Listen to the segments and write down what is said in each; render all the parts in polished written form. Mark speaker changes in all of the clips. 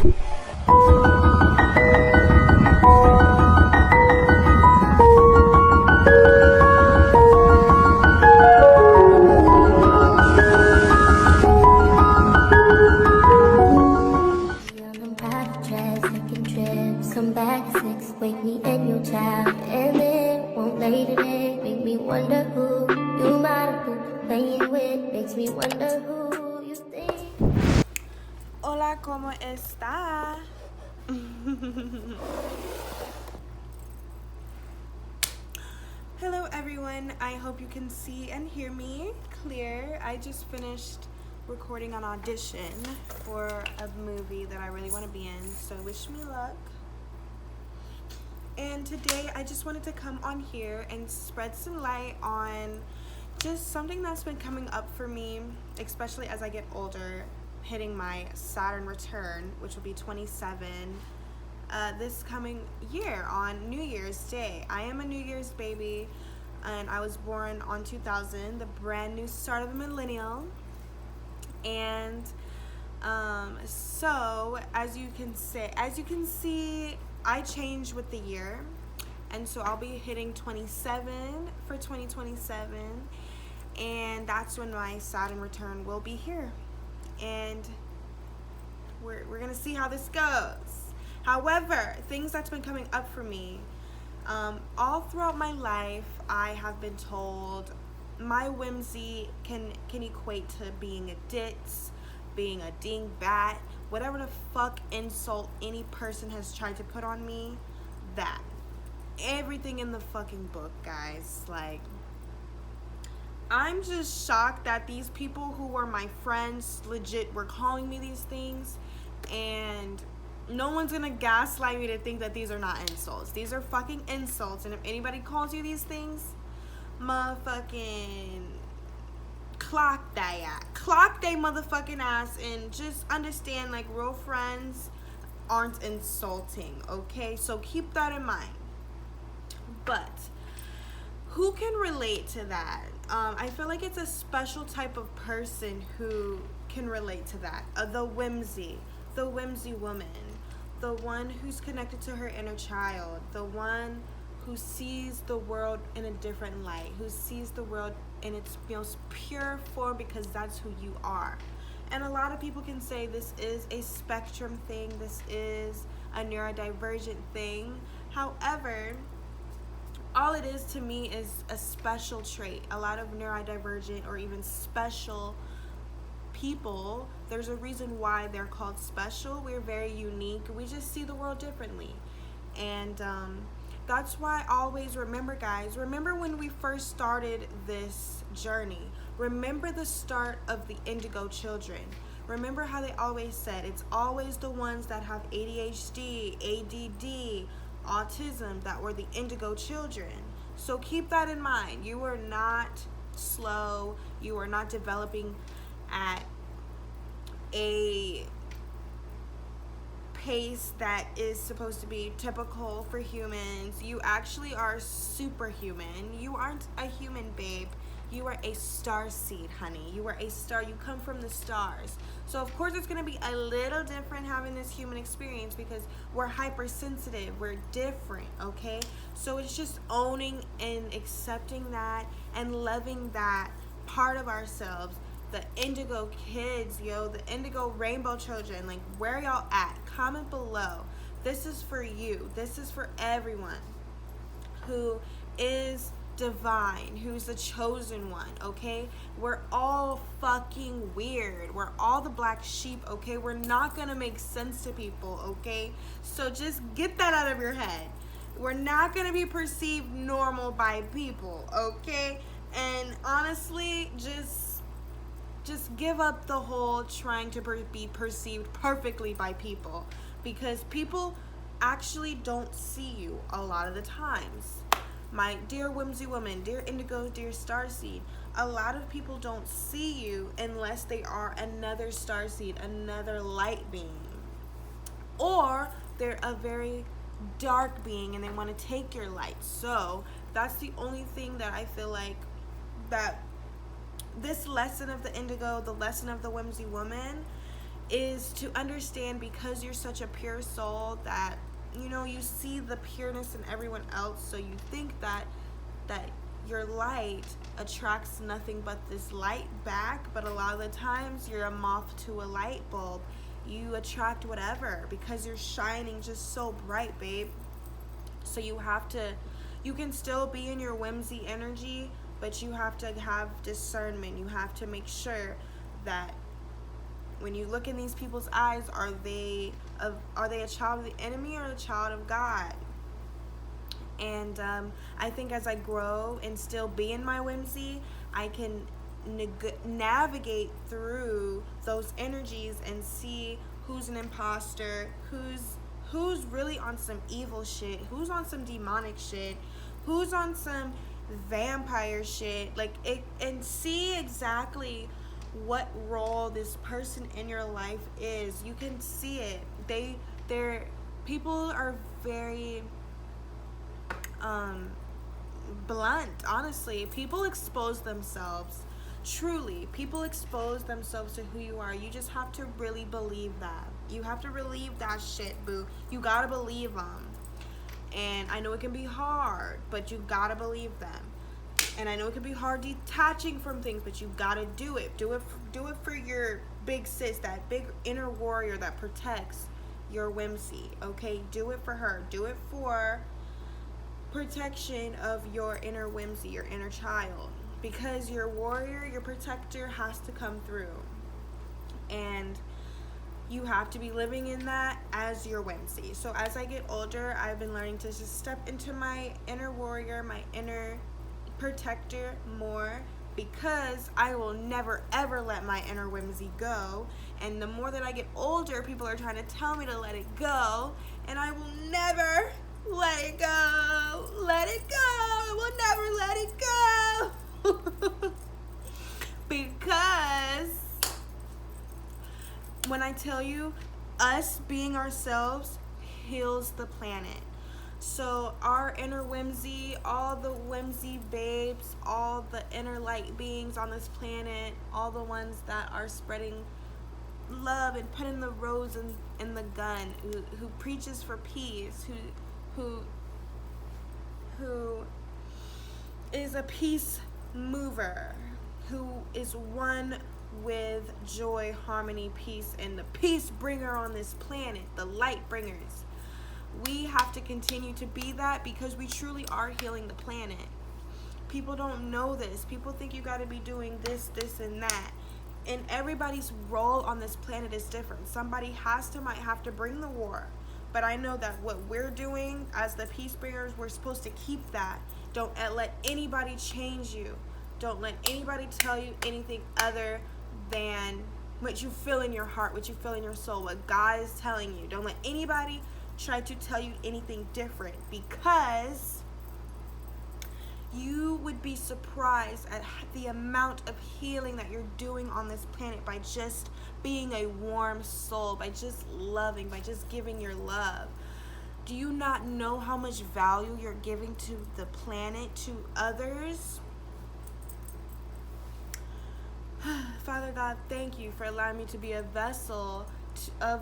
Speaker 1: Come back at 6, wake me and your child, and then won't lay today. Make me wonder who you might have been playing with. Makes me wonder who you think.
Speaker 2: Hola, ¿cómo está? Hello everyone, I hope you can see and hear me clear. I just finished recording an audition for a movie that I really want to be in, so wish me luck. And today I just wanted to come on here and spread some light on just something that's been coming up for me, especially as I get older, hitting my Saturn return, which will be 27 this coming year on New Year's Day. I am a New Year's baby, and I was born on 2000, the brand new start of the millennial. And so as you can see, I change with the year, and so I'll be hitting 27 for 2027, and that's when my Saturn return will be here, and we're gonna see how this goes. However, things that's been coming up for me, all throughout my life, I have been told my whimsy can equate to being a ditz, being a dingbat, whatever the fuck insult any person has tried to put on me, that. Everything in the fucking book, guys. Like, I'm just shocked that these people who were my friends legit were calling me these things, and no one's gonna gaslight me to think that these are not insults. These are fucking insults, and if anybody calls you these things, motherfucking clock they motherfucking ass, and just understand, like, real friends aren't insulting, okay? So keep that in mind. But who can relate to that? I feel like it's a special type of person who can relate to that. The whimsy woman, the one who's connected to her inner child, the one who sees the world in a different light, who sees the world in its most pure form, because that's who you are. And a lot of people can say this is a spectrum thing, this is a neurodivergent thing. However, all it is to me is a special trait. A lot of neurodivergent or even special people, there's a reason why they're called special. We're very unique. We just see the world differently. And that's why I always remember, guys, remember when we first started this journey. Remember the start of the indigo children. Remember how they always said it's always the ones that have ADHD, ADD, autism that were the indigo children. So keep that in mind. You are not slow. You are not developing at a pace that is supposed to be typical for humans. You actually are superhuman. You aren't a human, babe. You are a star seed, honey. You are a star. You come from the stars. So of course it's going to be a little different having this human experience, because we're hypersensitive. We're different, okay? So it's just owning and accepting that and loving that part of ourselves. The indigo kids, the indigo rainbow children, like, where y'all at? Comment below. This is for you. This is for everyone who is divine, who's the chosen one, okay? We're all fucking weird. We're all the black sheep, okay? We're not gonna make sense to people, okay? So just get that out of your head. We're not gonna be perceived normal by people, okay? And honestly, just give up the whole trying to be perceived perfectly by people, because people actually don't see you a lot of the times. My dear whimsy woman, dear indigo, dear starseed, a lot of people don't see you unless they are another starseed, another light being, or they're a very dark being and they want to take your light. So that's the only thing that I feel like that this lesson of the indigo, the lesson of the whimsy woman, is to understand, because you're such a pure soul, that you see the pureness in everyone else, so you think that your light attracts nothing but this light back. But a lot of the times you're a moth to a light bulb. You attract whatever because you're shining just so bright, babe. So you can still be in your whimsy energy, but you have to have discernment. You have to make sure that when you look in these people's eyes, are they a child of the enemy or a child of God? And I think as I grow and still be in my whimsy, I can navigate through those energies and see who's an imposter, who's really on some evil shit, who's on some demonic shit, who's on some vampire shit, like it, and see exactly what role this person in your life is. You can see it. They're people are very blunt. Honestly, people expose themselves. Truly, people expose themselves to who you are. You just have to really believe that. You have to believe that shit, boo. You gotta believe them. And I know it can be hard, but you gotta believe them. And I know it can be hard detaching from things, but you gotta do it. Do it for your big sis, that big inner warrior that protects your whimsy. Okay, do it for her. Do it for protection of your inner whimsy, your inner child, because your warrior, your protector has to come through, and you have to be living in that as your whimsy. So as I get older, I've been learning to just step into my inner warrior, my inner protector more, because I will never ever let my inner whimsy go. And the more that I get older, people are trying to tell me to let it go, and I will never let it go. Let it go. I will never let it go. Because when I tell you, us being ourselves heals the planet. So our inner whimsy, all the whimsy babes, all the inner light beings on this planet, all the ones that are spreading love and putting the rose in the gun, who preaches for peace, who is a peace mover, who is one with joy, harmony, peace, and the peace bringer on this planet, the light bringers. We have to continue to be that, because we truly are healing the planet. People don't know this. People think you got to be doing this, and that. And everybody's role on this planet is different. Somebody might have to bring the war. But I know that what we're doing as the peace bringers, we're supposed to keep that. Don't let anybody change you. Don't let anybody tell you anything other than what you feel in your heart, what you feel in your soul, what God is telling you. Don't let anybody try to tell you anything different, because you would be surprised at the amount of healing that you're doing on this planet by just being a warm soul, by just loving, by just giving your love. Do you not know how much value you're giving to the planet, to others? Father God, thank you for allowing me to be a vessel of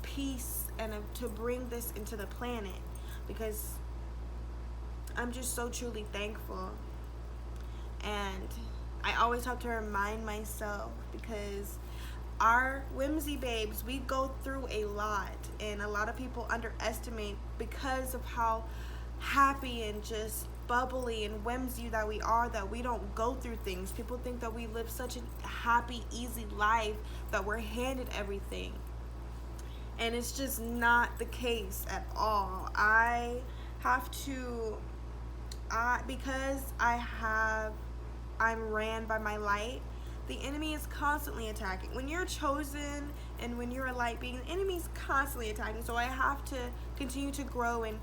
Speaker 2: peace and to bring this into the planet, because I'm just so truly thankful. And I always have to remind myself, because our whimsy babes, we go through a lot, and a lot of people underestimate, because of how happy and just bubbly and whimsy that we are, that we don't go through things. People think that we live such a happy, easy life, that we're handed everything. And it's just not the case at all. Because I'm ran by my light, the enemy is constantly attacking. When you're chosen and when you're a light being, the enemy is constantly attacking. So I have to continue to grow and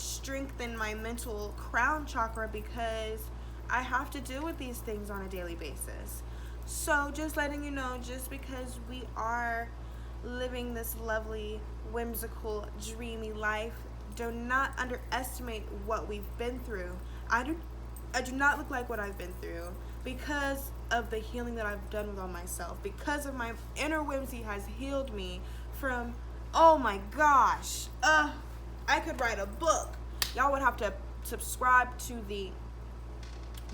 Speaker 2: strengthen my mental crown chakra, because I have to deal with these things on a daily basis. So just letting you know, just because we are living this lovely, whimsical, dreamy life, do not underestimate what we've been through. I do not look like what I've been through. because of the healing that I've done with on myself, because of my inner whimsy has healed me from, oh my gosh, I could write a book. Y'all would have to subscribe to the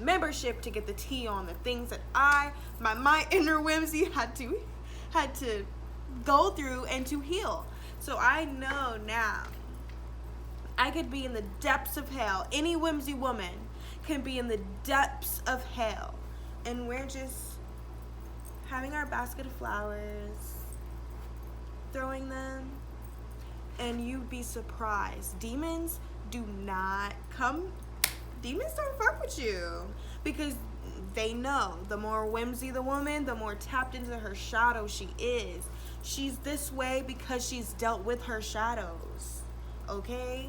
Speaker 2: membership to get the tea on the things that my inner whimsy had to go through and to heal. So I know now I could be in the depths of hell. Any whimsy woman can be in the depths of hell, and we're just having our basket of flowers, throwing them, and you'd be surprised. Demons do not come. Demons don't fuck with you, because they know the more whimsy the woman, the more tapped into her shadow she is. She's this way because she's dealt with her shadows, okay?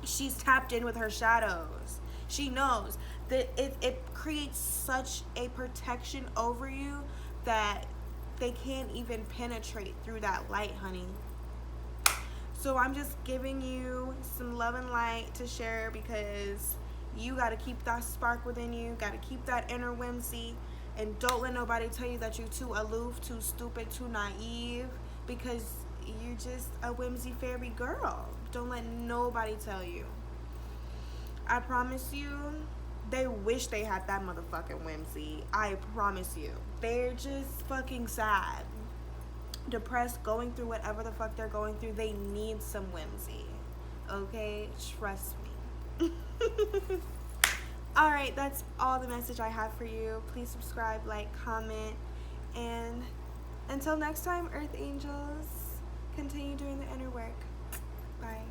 Speaker 2: She's tapped in with her shadows. She knows that it creates such a protection over you that they can't even penetrate through that light, honey. So I'm just giving you some love and light to share, because you got to keep that spark within you, got to keep that inner whimsy, and don't let nobody tell you that you're too aloof, too stupid, too naive, because you're just a whimsy fairy girl. Don't let nobody tell you. I promise you, they wish they had that motherfucking whimsy. I promise you. They're just fucking sad, depressed, going through whatever the fuck they're going through. They need some whimsy, okay? Trust me. All right, that's all the message I have for you. Please subscribe, like, comment, and until next time, Earth Angels, continue doing the inner work. Bye.